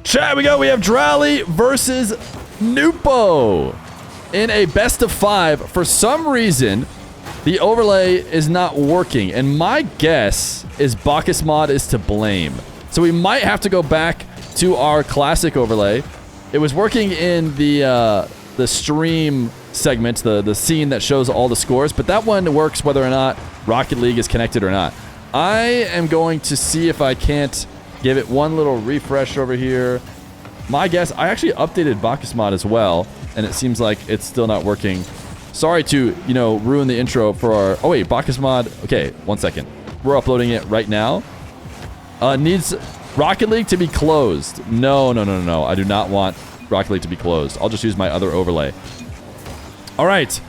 Chat, we go. We have dralii versus Nwpo in a best of 5. For some reason, the overlay is not working, and my guess is Bacchus mod is to blame. So we might have to go back to our classic overlay. It was working in the stream segment, the scene that shows all the scores, but that one works whether or not Rocket League is connected or not. I am going to see if I can't give it one little refresh over here. My guess, I actually updated Bacchus mod as well, and it seems like it's still not working. Sorry to, ruin the intro for our... Oh, wait, Bacchus mod. Okay, 1 second. We're uploading it right now. Needs Rocket League to be closed. No. I do not want Rocket League to be closed. I'll just use my other overlay. All right.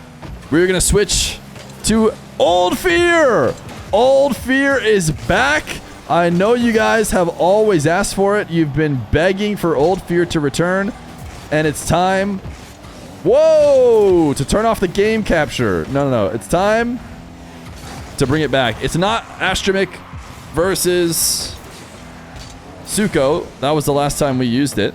We're going to switch to Old Feer. Old Feer is back. I know you guys have always asked for it. You've been begging for Old Feer to return, and it's time... Whoa! To turn off the game capture. No. It's time to bring it back. It's not Astromik versus Suko. That was the last time we used it.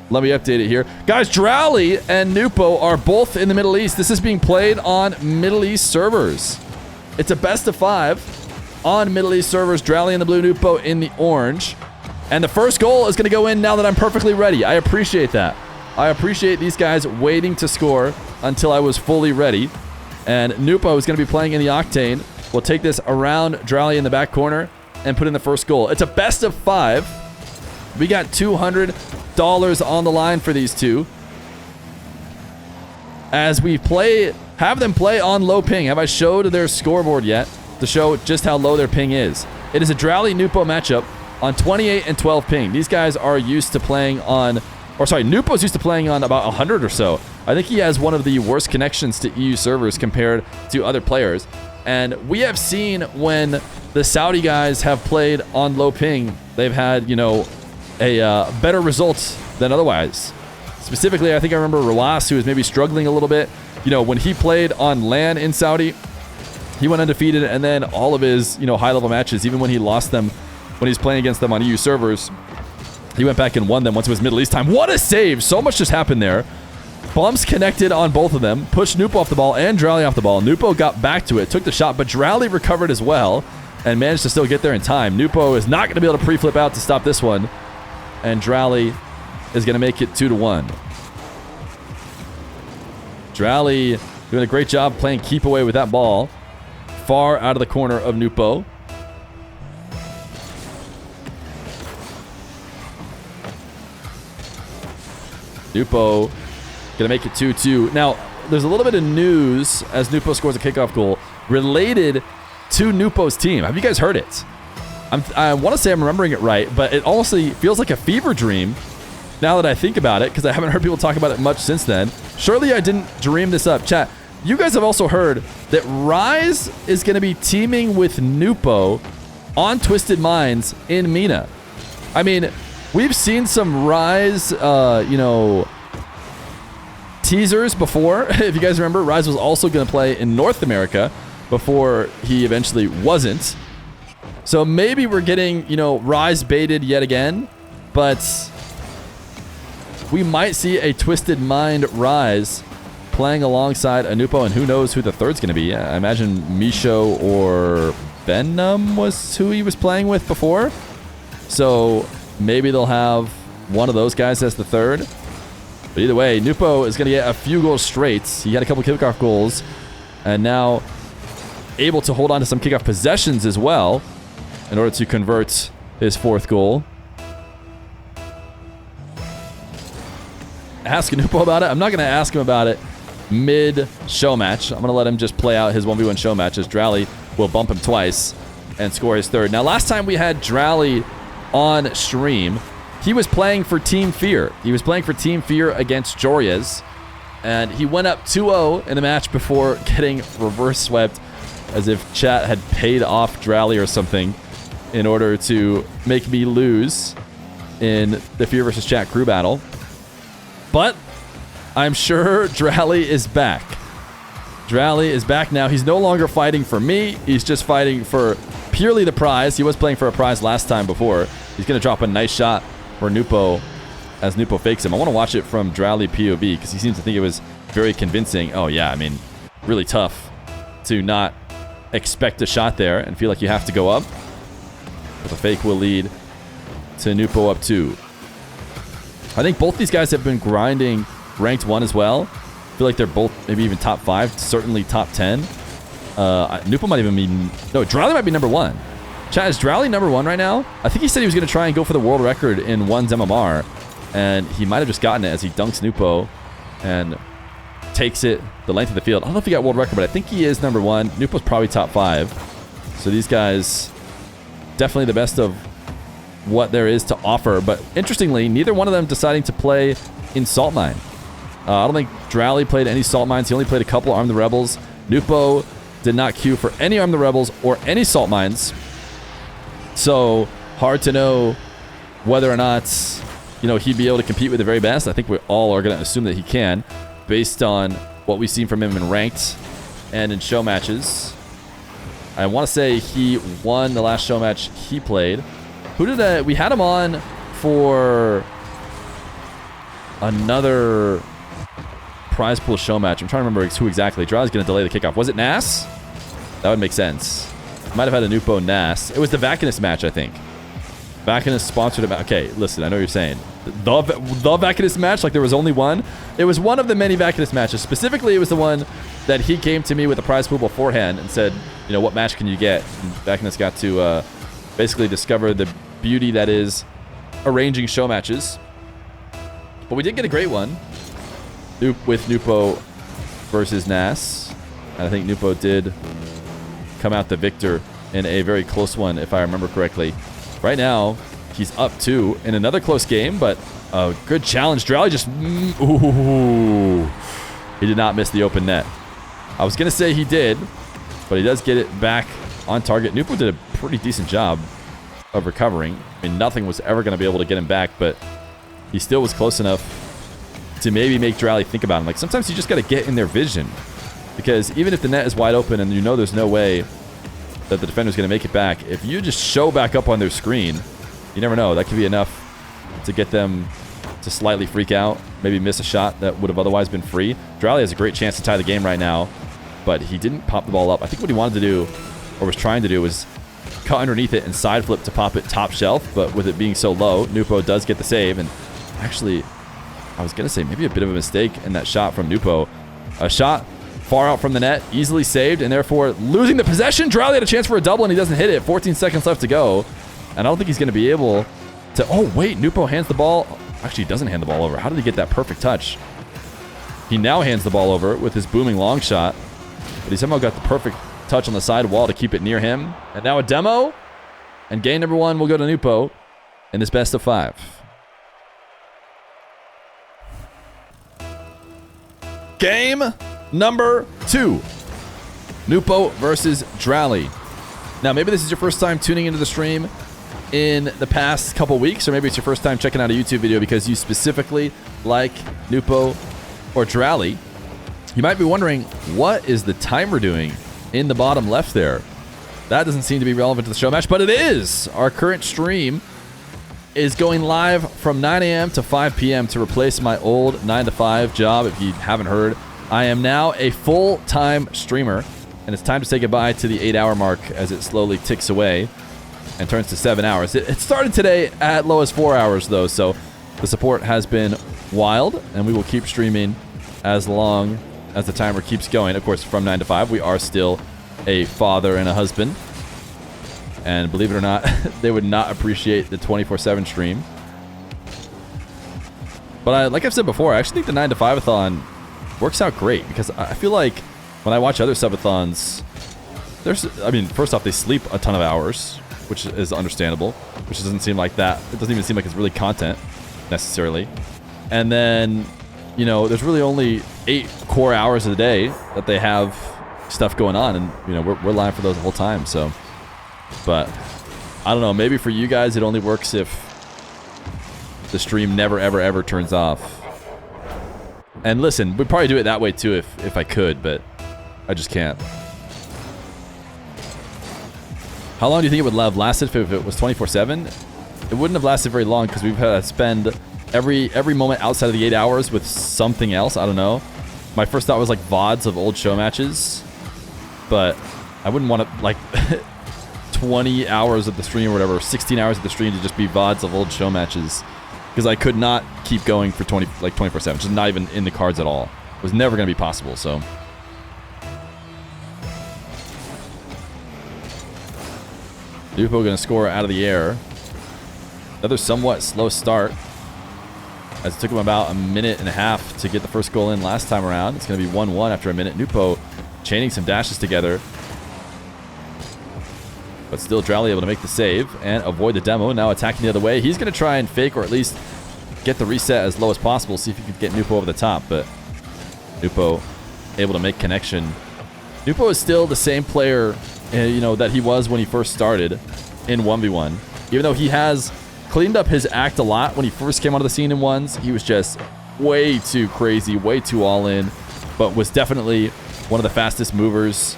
Let me update it here. Guys, dralii and Nwpo are both in the Middle East. This is being played on Middle East servers. It's a best of 5 on Middle East servers. Dralii in the blue, Nwpo in the orange. And the first goal is going to go in now that I'm perfectly ready. I appreciate that. I appreciate these guys waiting to score until I was fully ready. And Nwpo is going to be playing in the Octane. We'll take this around dralii in the back corner and put in the first goal. It's a best of 5. We got $200 on the line for these two. As we have them play on low ping. Have I showed their scoreboard yet to show just how low their ping is? It is a dralii Nwpo matchup on 28 and 12 ping. These guys are used to playing on... Or sorry, Nwpo's used to playing on about 100 or so. I think he has one of the worst connections to EU servers compared to other players. And we have seen when the Saudi guys have played on low ping, they've had, a better results than otherwise. Specifically, I think I remember Rawas, who was maybe struggling a little bit. When he played on LAN in Saudi, he went undefeated, and then all of his, high-level matches, even when he lost them, when he's playing against them on EU servers, he went back and won them once it was Middle East time. What a save! So much just happened there. Bumps connected on both of them. Pushed Nwpo off the ball and dralii off the ball. Nwpo got back to it, took the shot, but dralii recovered as well and managed to still get there in time. Nwpo is not going to be able to pre-flip out to stop this one. And dralii is going to make it 2-1. Dralii doing a great job playing keep away with that ball. Far out of the corner of Nwpo. Nwpo gonna make it 2-2. Now, there's a little bit of news as Nwpo scores a kickoff goal related to Nwpo's team. Have you guys heard it? I want to say I'm remembering it right, but it honestly feels like a fever dream now that I think about it, because I haven't heard people talk about it much since then. Surely I didn't dream this up. Chat, you guys have also heard that Rise is going to be teaming with Nwpo on Twisted Minds in MENA. I mean, we've seen some Rise, teasers before. If you guys remember, Rise was also going to play in North America before he eventually wasn't. So maybe we're getting, Rise baited yet again, but we might see a Twisted Mind Rise playing alongside a Nwpo, and who knows who the third's going to be. I imagine Misho or Venom was who he was playing with before. So maybe they'll have one of those guys as the third. But either way, Nwpo is going to get a few goals straight. He had a couple kickoff goals, and now able to hold on to some kickoff possessions as well in order to convert his fourth goal. Ask Nwpo about it. I'm not going to ask him about it mid-show match. I'm going to let him just play out his 1v1 show match as dralii will bump him twice and score his third. Now, last time we had dralii on stream, he was playing for Team Feer. He was playing for Team Feer against Jorias, and he went up 2-0 in the match before getting reverse swept as if chat had paid off dralii or something in order to make me lose in the Feer versus chat crew battle. But I'm sure dralii is back. Dralii is back now. He's no longer fighting for me. He's just fighting for purely the prize. He was playing for a prize last time before. He's going to drop a nice shot for Nwpo as Nwpo fakes him. I want to watch it from dralii POV because he seems to think it was very convincing. Oh, yeah, I mean, really tough to not expect a shot there and feel like you have to go up. But the fake will lead to Nwpo up 2. I think both these guys have been grinding ranked 1 as well. I feel like they're both maybe even top 5, certainly top 10. Nwpo might even be... No, dralii might be number 1. Chat, is dralii number 1 right now? I think he said he was going to try and go for the world record in 1's MMR. And he might have just gotten it as he dunks Nwpo and takes it the length of the field. I don't know if he got world record, but I think he is number 1. Nwpo's probably top 5. So these guys, definitely the best of what there is to offer. But interestingly, neither one of them deciding to play in Salt Mine. I don't think dralii played any Salt Mines. He only played a couple Arm the Rebels. Nwpo did not queue for any Arm the Rebels or any Salt Mines. So hard to know whether or not, you know, he'd be able to compete with the very best. I think we all are going to assume that he can, based on what we've seen from him in ranked and in show matches. I want to say he won the last show match he played. Who did we had him on for another prize pool show match. I'm trying to remember who exactly. dralii's going to delay the kickoff. Was it Nas? That would make sense. Might have had a Nwpo Nas. It was the Vacanus match, I think. Vacanus sponsored a match. Okay, listen, I know what you're saying. The Vacanus match, like there was only one. It was one of the many Vacanus matches. Specifically, it was the one that he came to me with a prize pool beforehand and said, you know, what match can you get? And Vacanus got to basically discover the beauty that is arranging show matches. But we did get a great one with Nwpo versus Nas. And I think Nwpo did come out the victor in a very close one, if I remember correctly. Right now, he's up 2 in another close game, but a good challenge. dralii just... Ooh. He did not miss the open net. I was going to say he did, but he does get it back on target. Nwpo did a pretty decent job of recovering. I mean, nothing was ever going to be able to get him back, but he still was close enough to maybe make dralii think about him. Like, sometimes you just got to get in their vision, because even if the net is wide open and you know there's no way that the defender's going to make it back, if you just show back up on their screen, you never know. That could be enough to get them to slightly freak out, maybe miss a shot that would have otherwise been free. dralii has a great chance to tie the game right now, but he didn't pop the ball up. I think what he wanted to do, or was trying to do, was cut underneath it and side flip to pop it top shelf, but with it being so low, Nwpo does get the save. And actually, I was going to say maybe a bit of a mistake in that shot from Nwpo. A shot far out from the net, easily saved, and therefore losing the possession. dralii had a chance for a double, and he doesn't hit it. 14 seconds left to go. And I don't think he's going to be able to... Oh, wait, Nwpo hands the ball. Actually, he doesn't hand the ball over. How did he get that perfect touch? He now hands the ball over with his booming long shot, but he somehow got the perfect touch on the side wall to keep it near him. And now a demo, and game number 1 will go to Nwpo in this best of 5. Game number 2. Nwpo versus dralii. Now, maybe this is your first time tuning into the stream in the past couple weeks, or maybe it's your first time checking out a YouTube video because you specifically like Nwpo or dralii. You might be wondering, what is the timer doing in the bottom left there? That doesn't seem to be relevant to the show match, but it is. Our current stream is going live from 9 a.m. to 5 p.m. to replace my old 9 to 5 job. If you haven't heard, I am now a full-time streamer, and it's time to say goodbye to the 8-hour mark as it slowly ticks away and turns to 7 hours. It started today at low as 4 hours, though, so the support has been wild, and we will keep streaming as long as the timer keeps going. Of course, from 9 to 5, we are still a father and a husband. And believe it or not, they would not appreciate the 24/7 stream. But like I've said before, I actually think the 9 to 5-a-thon works out great, because I feel like when I watch other subathons, I mean, first off, they sleep a ton of hours, which is understandable, which doesn't seem like that. It doesn't even seem like it's really content necessarily. And then, you know, there's really only 8 core hours of the day that they have stuff going on, and, you know, we're live for those the whole time, so. But I don't know, maybe for you guys it only works if the stream never ever ever turns off. And listen, we'd probably do it that way too if I could, but I just can't. How long do you think it would have lasted if it was 24/7? it wouldn't have lasted very long because we've had to spend every moment outside of the 8 hours with something else. I don't know. My first thought was like VODs of old show matches, but I wouldn't want to like 20 hours of the stream or whatever, 16 hours of the stream to just be VODs of old show matches, because I could not keep going for 24/7. Just not even in the cards at all. It was never going to be possible. So. Nwpo going to score out of the air. Another somewhat slow start, as it took him about a minute and a half to get the first goal in last time around. It's going to be 1-1 after a minute. Nwpo chaining some dashes together. But still, dralii able to make the save and avoid the demo. Now attacking the other way. He's going to try and fake, or at least get the reset as low as possible. See if he can get Nwpo over the top. But Nwpo able to make connection. Nwpo is still the same player, that he was when he first started in 1v1. Even though he has cleaned up his act a lot. When he first came onto the scene in ones, he was just way too crazy, way too all in, but was definitely one of the fastest movers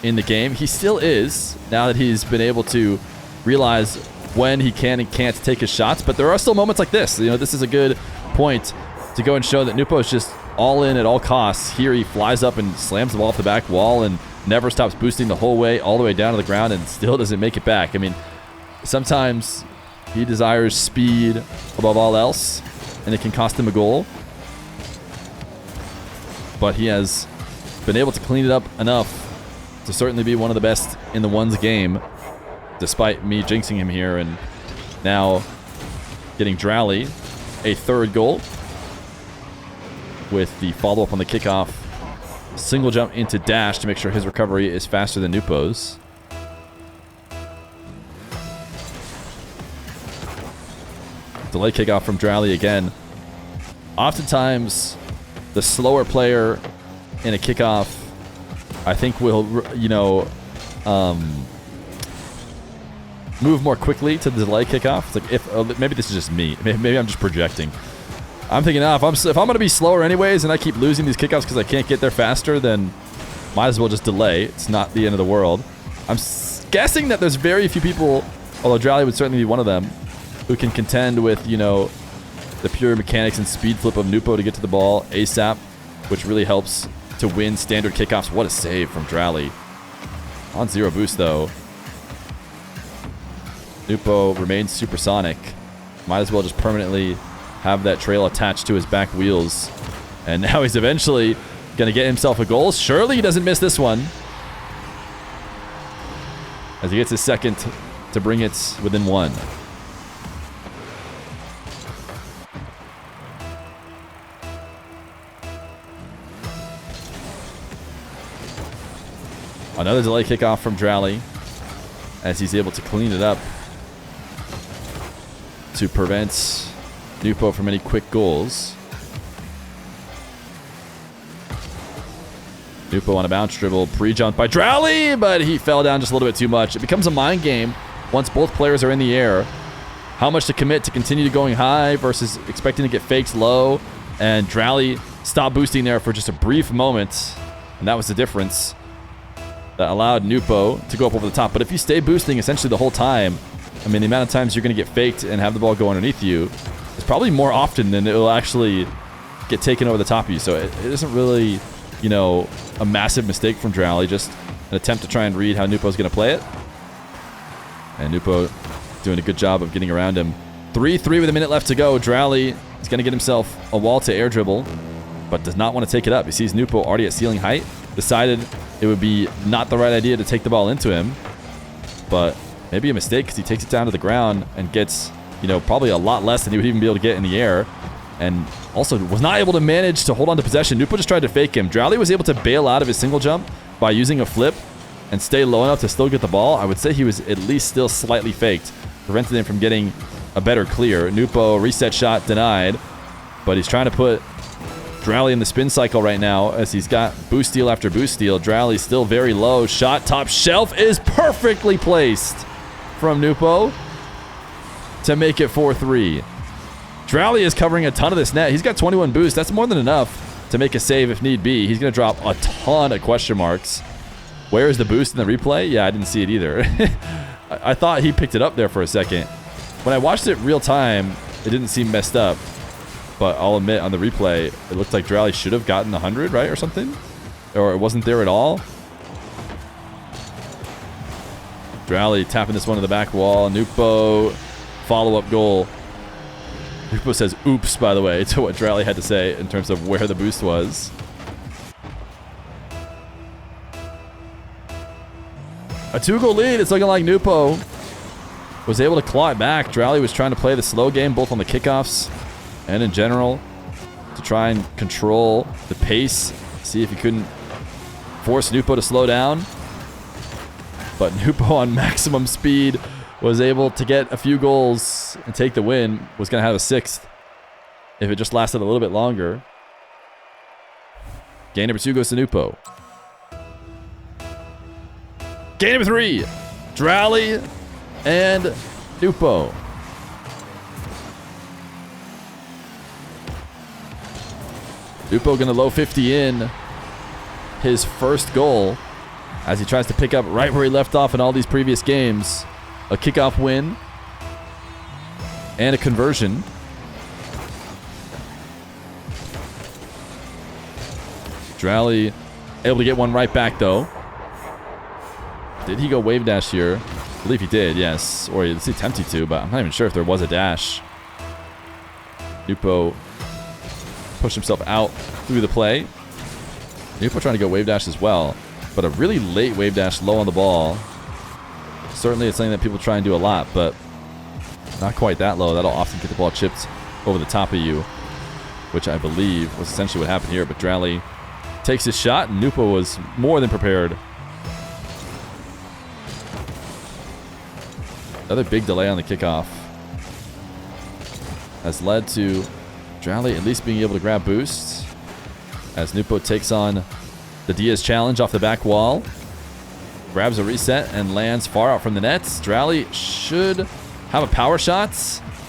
in the game. He still is, now that he's been able to realize when he can and can't take his shots. But there are still moments like this. This is a good point to go and show that Nwpo is just all in at all costs. Here he flies up and slams the ball off the back wall and never stops boosting the whole way, all the way down to the ground, and still doesn't make it back. I mean, sometimes he desires speed above all else, and it can cost him a goal. But he has been able to clean it up enough to certainly be one of the best in the ones game, despite me jinxing him here. And now getting dralii a third goal with the follow-up on the kickoff. Single jump into dash to make sure his recovery is faster than Nwpo's. Delay kickoff from dralii again. Oftentimes, the slower player in a kickoff, I think, will, move more quickly to the delay kickoff. It's like maybe this is just me. Maybe I'm just projecting. I'm thinking, if I'm going to be slower anyways, and I keep losing these kickoffs because I can't get there faster, then might as well just delay. It's not the end of the world. I'm guessing that there's very few people, although dralii would certainly be one of them, who can contend with, the pure mechanics and speed flip of Nwpo to get to the ball ASAP, which really helps to win standard kickoffs. What a save from dralii. On 0 boost, though. Nwpo remains supersonic. Might as well just permanently have that trail attached to his back wheels. And now he's eventually going to get himself a goal. Surely he doesn't miss this one, as he gets his second to bring it within 1. Another delay kickoff from dralii, as he's able to clean it up to prevent Nwpo from any quick goals. Nwpo on a bounce dribble, pre-jumped by dralii, but he fell down just a little bit too much. It becomes a mind game once both players are in the air. How much to commit to continue going high versus expecting to get faked low. And dralii stopped boosting there for just a brief moment, and that was the difference that allowed Nwpo to go up over the top. But if you stay boosting essentially the whole time, I mean, the amount of times you're going to get faked and have the ball go underneath you is probably more often than it will actually get taken over the top of you. So it isn't really, a massive mistake from dralii, just an attempt to try and read how Nwpo's going to play it. And Nwpo doing a good job of getting around him. 3-3 with a minute left to go. dralii is going to get himself a wall to air dribble, but does not want to take it up. He sees Nwpo already at ceiling height. Decided it would be not the right idea to take the ball into him, but maybe a mistake because he takes it down to the ground and gets, probably a lot less than he would even be able to get in the air, and also was not able to manage to hold on to possession. Nwpo just tried to fake him. dralii was able to bail out of his single jump by using a flip and stay low enough to still get the ball. I would say he was at least still slightly faked, prevented him from getting a better clear. Nwpo reset shot denied, but he's trying to put dralii in the spin cycle right now, as he's got boost steal after boost steal. dralii still very low. Shot top shelf is perfectly placed from Nwpo to make it 4-3. dralii is covering a ton of this net. He's got 21 boost. That's more than enough to make a save if need be. He's going to drop a ton of question marks. Where is the boost in the replay? Yeah, I didn't see it either. I thought he picked it up there for a second. When I watched it real time, it didn't seem messed up. But I'll admit, on the replay, it looked like dralii should have gotten 100, right? Or something? Or it wasn't there at all. dralii tapping this one to the back wall. Nwpo, follow-up goal. Nwpo says oops, by the way, to what dralii had to say in terms of where the boost was. A 2-goal lead. It's looking like Nwpo was able to claw it back. dralii was trying to play the slow game, both on the kickoffs and in general, to try and control the pace, see if he couldn't force Nwpo to slow down. But Nwpo on maximum speed was able to get a few goals and take the win. Was going to have a 6th if it just lasted a little bit longer. Game number 2 goes to Nwpo. Game number 3, dralii and Nwpo. Nwpo going to low 50 in his first goal as he tries to pick up right where he left off in all these previous games. A kickoff win and a conversion. dralii able to get one right back though. Did he go wave dash here? I believe he did, yes. Or he attempted to, but I'm not even sure if there was a dash. Nwpo pushed himself out through the play. Nwpo trying to go wave dash as well, but a really late wave dash low on the ball. Certainly it's something that people try and do a lot, but not quite that low. That'll often get the ball chipped over the top of you, which I believe was essentially what happened here. But dralii takes his shot, and Nwpo was more than prepared. Another big delay on the kickoff has led to dralii at least being able to grab boosts as Nwpo takes on the Diaz challenge off the back wall. Grabs a reset and lands far out from the nets. dralii should have a power shot.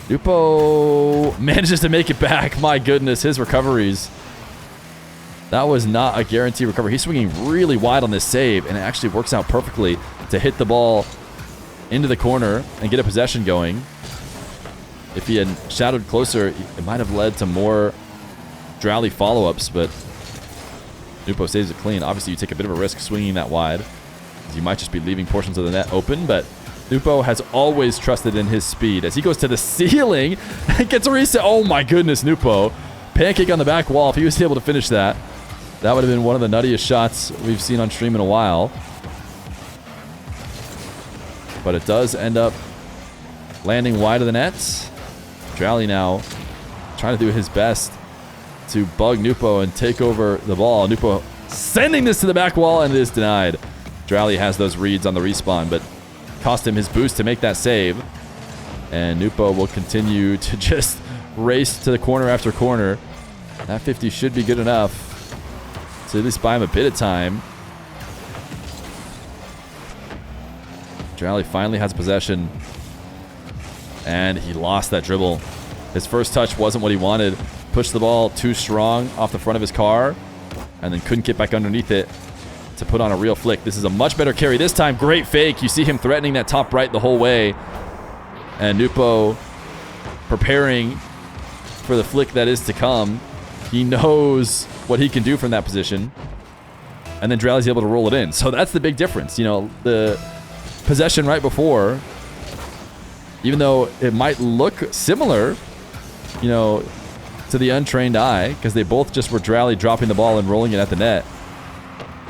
Nwpo manages to make it back. My goodness, his recoveries. That was not a guaranteed recovery. He's swinging really wide on this save, and it actually works out perfectly to hit the ball into the corner and get a possession going. If he had shadowed closer, it might have led to more dralii follow-ups, but Nwpo saves it clean. Obviously, you take a bit of a risk swinging that wide, as you might just be leaving portions of the net open, but Nwpo has always trusted in his speed as he goes to the ceiling and gets a reset. Oh my goodness, Nwpo. Pancake on the back wall. If he was able to finish that, that would have been one of the nuttiest shots we've seen on stream in a while. But it does end up landing wide of the net. dralii now trying to do his best to bug Nwpo and take over the ball. Nwpo sending this to the back wall, and it is denied. dralii has those reads on the respawn, but cost him his boost to make that save. And Nwpo will continue to just race to the corner after corner. That 50 should be good enough to at least buy him a bit of time. dralii finally has possession, and he lost that dribble. His first touch wasn't what he wanted. Pushed the ball too strong off the front of his car, and then couldn't get back underneath it to put on a real flick. This is a much better carry this time. Great fake. You see him threatening that top right the whole way, and Nwpo preparing for the flick that is to come. He knows what he can do from that position, and then dralii's able to roll it in. So that's the big difference. You know, the possession right before, even though it might look similar, you know, to the untrained eye, because they both just were dralii dropping the ball and rolling it at the net.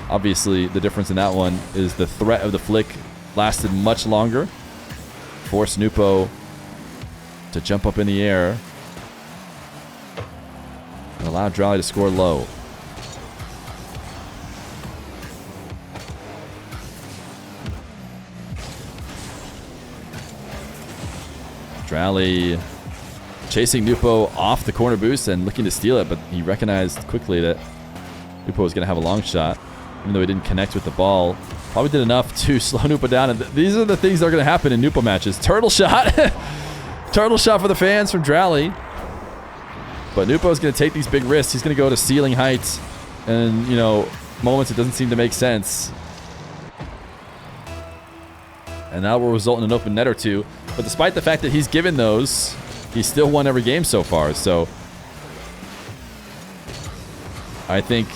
Obviously, the difference in that one is the threat of the flick lasted much longer. Forced Nwpo to jump up in the air and allowed dralii to score low. dralii chasing Nwpo off the corner boost and looking to steal it, but he recognized quickly that Nwpo was going to have a long shot, even though he didn't connect with the ball. Probably did enough to slow Nwpo down, and these are the things that are going to happen in Nwpo matches. Turtle shot. Turtle shot for the fans from dralii. But Nwpo's going to take these big risks. He's going to go to ceiling heights, and, you know, moments it doesn't seem to make sense. And that will result in an open net or two. But despite the fact that he's given those, he's still won every game so far. So I think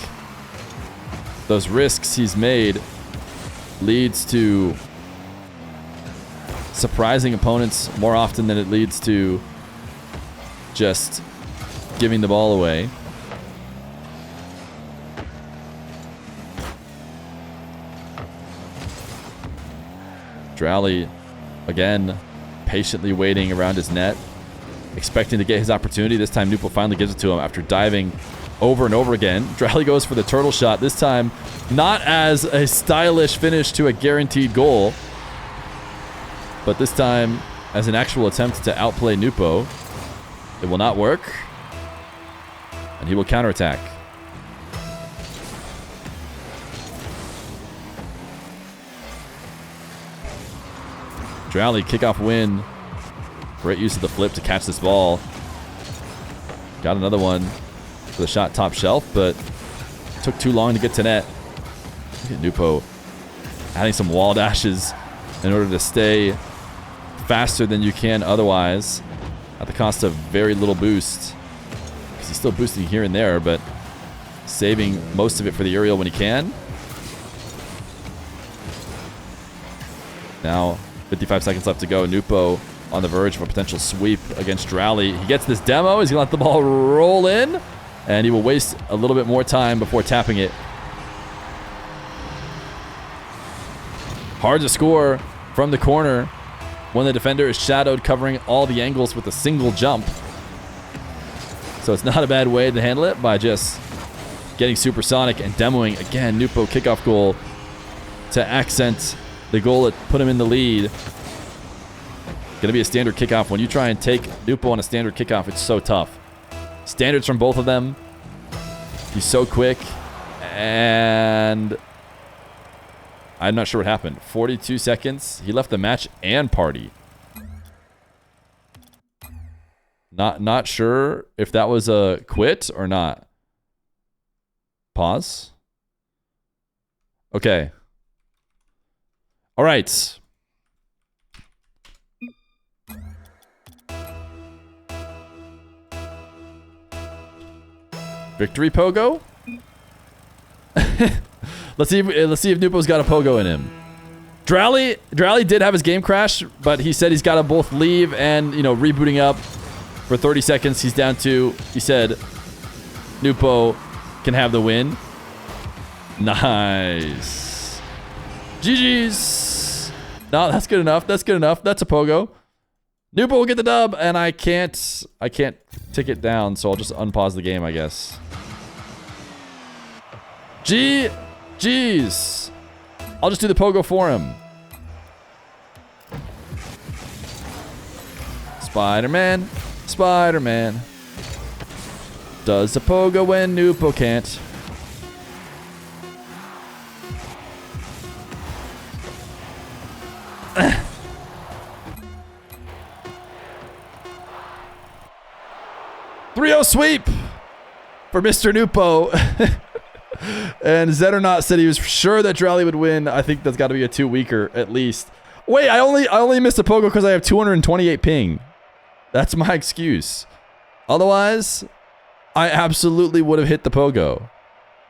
those risks he's made leads to surprising opponents more often than it leads to just giving the ball away. Dralii, again, patiently waiting around his net, expecting to get his opportunity. This time, Nwpo finally gives it to him after diving over and over again. Dralii goes for the turtle shot, this time not as a stylish finish to a guaranteed goal, but this time as an actual attempt to outplay Nwpo. It will not work, and he will counterattack. Dralii, kickoff win. Great use of the flip to catch this ball. Got another one for the shot top shelf, but took too long to get to net. Look at Nwpo adding some wall dashes in order to stay faster than you can otherwise at the cost of very little boost. Because he's still boosting here and there, but saving most of it for the aerial when he can. Now, 55 seconds left to go. Nwpo on the verge of a potential sweep against Dralii. He gets this demo. He's going to let the ball roll in, and he will waste a little bit more time before tapping it. Hard to score from the corner when the defender is shadowed, covering all the angles with a single jump. So it's not a bad way to handle it by just getting supersonic and demoing. Again, Nwpo kickoff goal to accent the goal that put him in the lead. Going to be a standard kickoff. When you try and take Nwpo on a standard kickoff, it's so tough. Standards from both of them. He's so quick. And I'm not sure what happened. 42 seconds. He left the match and party. Not sure if that was a quit or not. Pause. Okay. All right. Victory pogo? let's see if Nwpo's got a pogo in him. Dralii did have his game crash, but he said he's got to both leave and, rebooting up for 30 seconds. He's down to, he said, Nwpo can have the win. Nice. GG's. No, that's good enough. That's good enough. That's a pogo. Nwpo will get the dub, and I can't tick it down, so I'll just unpause the game, I guess. Jeez. I'll just do the pogo for him. Spider-Man. Spider-Man. Does the pogo when Nwpo can't. .3-0 sweep for Mr. Nwpo. And Zeddernaut said he was sure that Dralii would win. I think that's got to be a 2 weaker at least. Wait, I only missed a pogo because I have 228 ping. That's my excuse. Otherwise, I absolutely would have hit the pogo.